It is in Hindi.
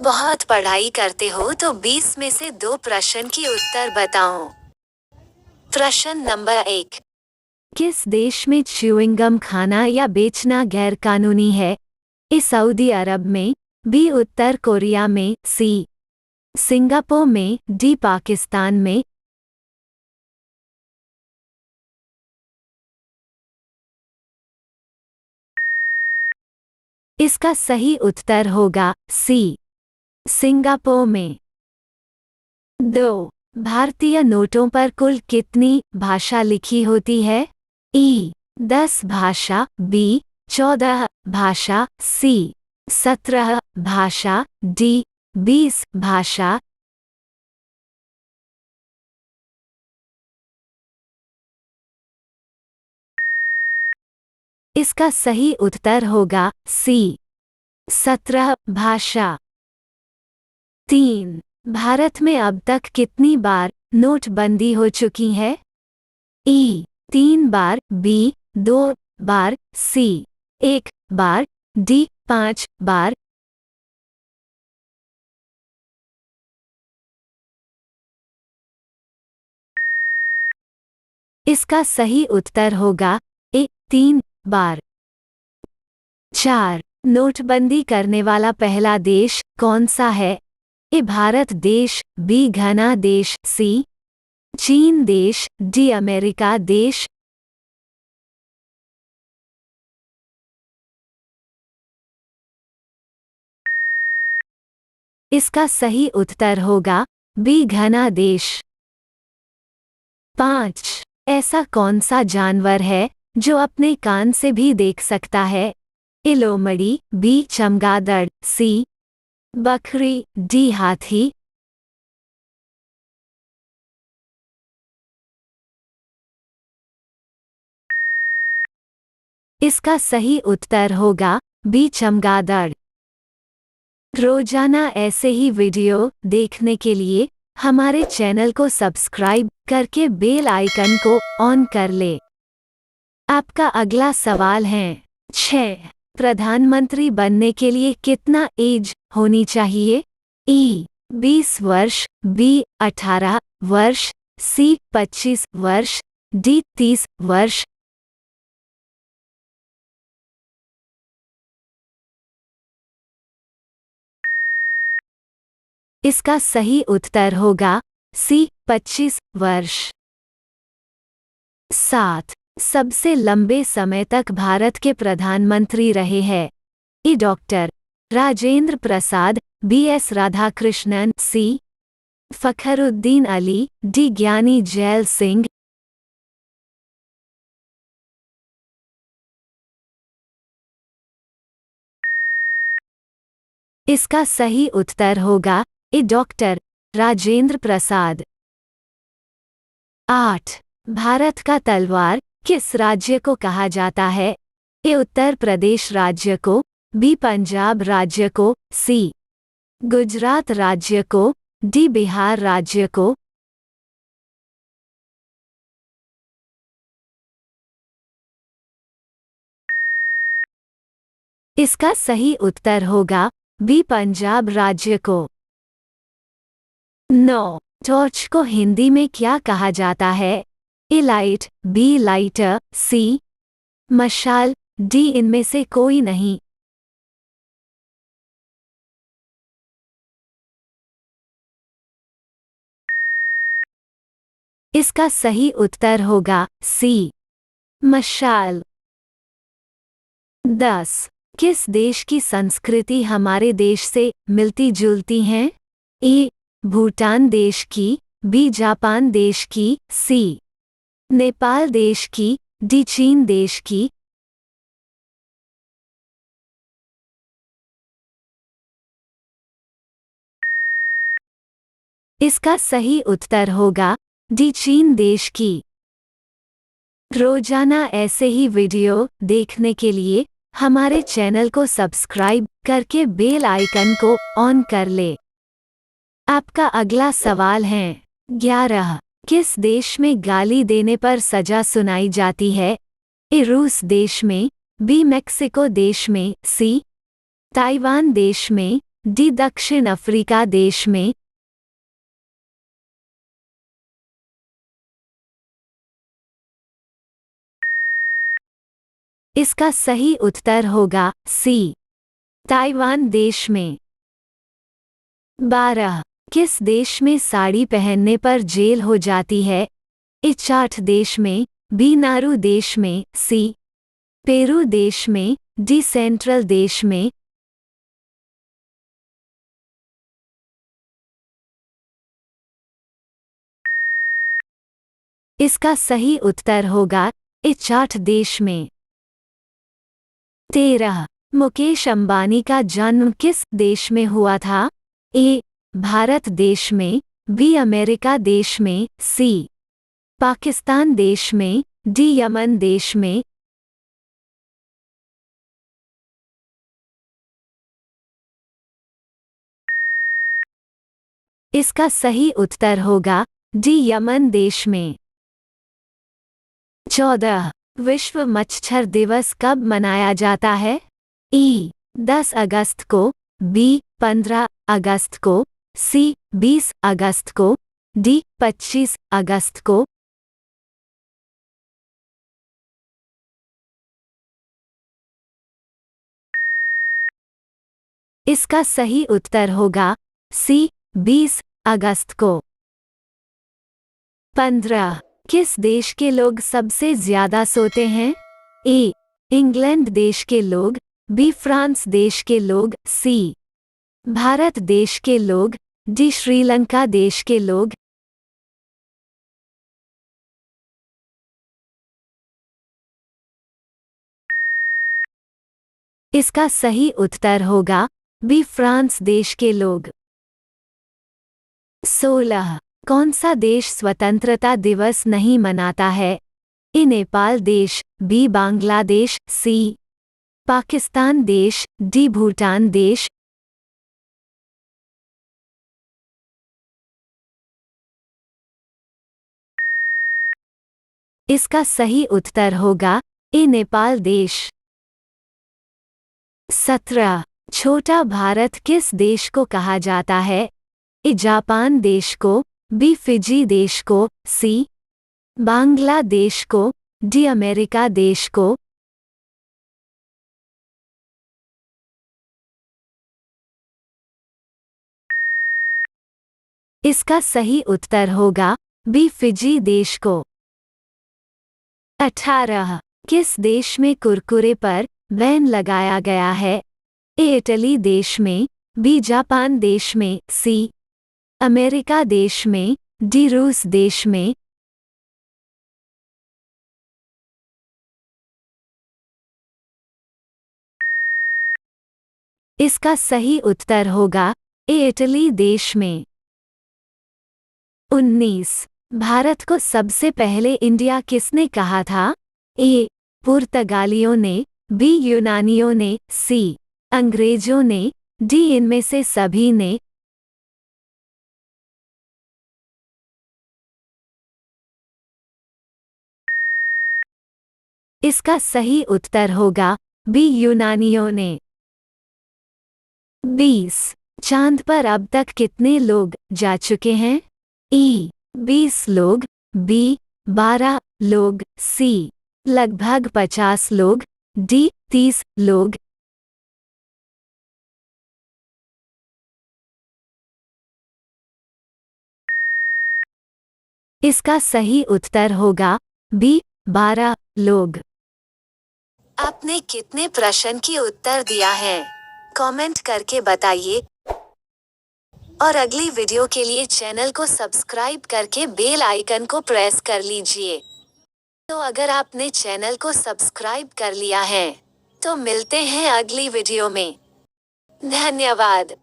बहुत पढ़ाई करते हो तो 20 में से 2 प्रश्न की उत्तर बताओ। प्रश्न नंबर 1। किस देश में च्युइंगम खाना या बेचना गैर कानूनी है? ए सऊदी अरब में, बी उत्तर कोरिया में, सी सिंगापुर में, डी पाकिस्तान में। इसका सही उत्तर होगा सी सिंगापुर में। 2। भारतीय नोटों पर कुल कितनी भाषा लिखी होती है? ई 10 भाषा, बी 14 भाषा, सी 17 भाषा, डी 20 भाषा। इसका सही उत्तर होगा सी 17 भाषा। 3। भारत में अब तक कितनी बार नोटबंदी हो चुकी है? ई 3 बार, बी 2 बार, सी 1 बार, डी 5 बार। इसका सही उत्तर होगा ए 3 बार। 4। नोटबंदी करने वाला पहला देश कौन सा है? ए भारत देश, बी घना देश, सी चीन देश, डी अमेरिका देश। इसका सही उत्तर होगा बी घना देश। 5। ऐसा कौन सा जानवर है जो अपने कान से भी देख सकता है? ए लोमड़ी, बी चमगादड़, सी बकरी, डी हाथी। इसका सही उत्तर होगा बी चमगादड़। रोजाना ऐसे ही वीडियो देखने के लिए हमारे चैनल को सब्सक्राइब करके बेल आइकन को ऑन कर ले। आपका अगला सवाल है 6। प्रधानमंत्री बनने के लिए कितना एज होनी चाहिए? ई 20 वर्ष, बी 18 वर्ष, सी 25 वर्ष, डी 30 वर्ष। इसका सही उत्तर होगा सी 25 वर्ष। 7। सबसे लंबे समय तक भारत के प्रधानमंत्री रहे हैं? ए doctor Rajendra Prasad, B S Radhakrishnan, सी फखरुद्दीन अली, डी ज्ञानी जैल सिंह। इसका सही उत्तर होगा ए डॉक्टर राजेंद्र प्रसाद। 8। भारत का तलवार किस राज्य को कहा जाता है? ए उत्तर प्रदेश राज्य को, बी पंजाब राज्य को, सी गुजरात राज्य को, डी बिहार राज्य को। इसका सही उत्तर होगा बी पंजाब राज्य को। 9। टॉर्च को हिंदी में क्या कहा जाता है? ए लाइट, बी लाइटर, सी मशाल, डी इनमें से कोई नहीं। इसका सही उत्तर होगा सी मशाल। 10। किस देश की संस्कृति हमारे देश से मिलती जुलती हैं? ए भूटान देश की, बी जापान देश की, सी नेपाल देश की, डी चीन देश की। इसका सही उत्तर होगा डी चीन देश की। रोजाना ऐसे ही वीडियो देखने के लिए हमारे चैनल को सब्सक्राइब करके बेल आइकन को ऑन कर ले। आपका अगला सवाल है 11। किस देश में गाली देने पर सजा सुनाई जाती है? ए रूस देश में, बी मैक्सिको देश में, सी ताइवान देश में, डी दक्षिण अफ्रीका देश में। इसका सही उत्तर होगा सी, ताइवान देश में। 12. किस देश में साड़ी पहनने पर जेल हो जाती है? ए चाड देश में, बी नारू देश में, सी पेरू देश में, डी सेंट्रल देश में। इसका सही उत्तर होगा ए चाड देश में। 13. मुकेश अंबानी का जन्म किस देश में हुआ था? ए भारत देश में, बी अमेरिका देश में, सी पाकिस्तान देश में, डी यमन देश में। इसका सही उत्तर होगा डी यमन देश में। 14. विश्व मच्छर दिवस कब मनाया जाता है? ई 10 अगस्त को, बी 15 अगस्त को, सी 20 अगस्त को, डी 25 अगस्त को। इसका सही उत्तर होगा सी 20 अगस्त को। 15. किस देश के लोग सबसे ज्यादा सोते हैं? ए इंग्लैंड देश के लोग, बी फ्रांस देश के लोग, सी भारत देश के लोग, डी श्रीलंका देश के लोग। इसका सही उत्तर होगा बी फ्रांस देश के लोग। 16. कौन सा देश स्वतंत्रता दिवस नहीं मनाता है? ए नेपाल देश, बी बांग्लादेश, सी पाकिस्तान देश, डी भूटान देश। इसका सही उत्तर होगा ए नेपाल देश। 17. छोटा भारत किस देश को कहा जाता है? ए जापान देश को, बी फिजी देश को, सी बांग्लादेश को, डी अमेरिका देश को। इसका सही उत्तर होगा बी फिजी देश को। 18. किस देश में कुरकुरे पर बैन लगाया गया है? ए इटली देश में, बी जापान देश में, सी अमेरिका देश में, डी रूस देश में। इसका सही उत्तर होगा ए इटली देश में। 19. भारत को सबसे पहले इंडिया किसने कहा था? ए पुर्तगालियों ने, बी यूनानियों ने, सी अंग्रेजों ने, डी इनमें से सभी ने। इसका सही उत्तर होगा बी यूनानियों ने। 20. चांद पर अब तक कितने लोग जा चुके हैं? ई 20 लोग, बी 12 लोग, सी लगभग 50 लोग, डी 30 लोग। इसका सही उत्तर होगा बी 12 लोग। आपने कितने प्रश्न की उत्तर दिया है? कमेंट करके बताइए और अगली वीडियो के लिए चैनल को सब्सक्राइब करके बेल आइकन को प्रेस कर लीजिए। तो अगर आपने चैनल को सब्सक्राइब कर लिया है तो मिलते हैं अगली वीडियो में। धन्यवाद।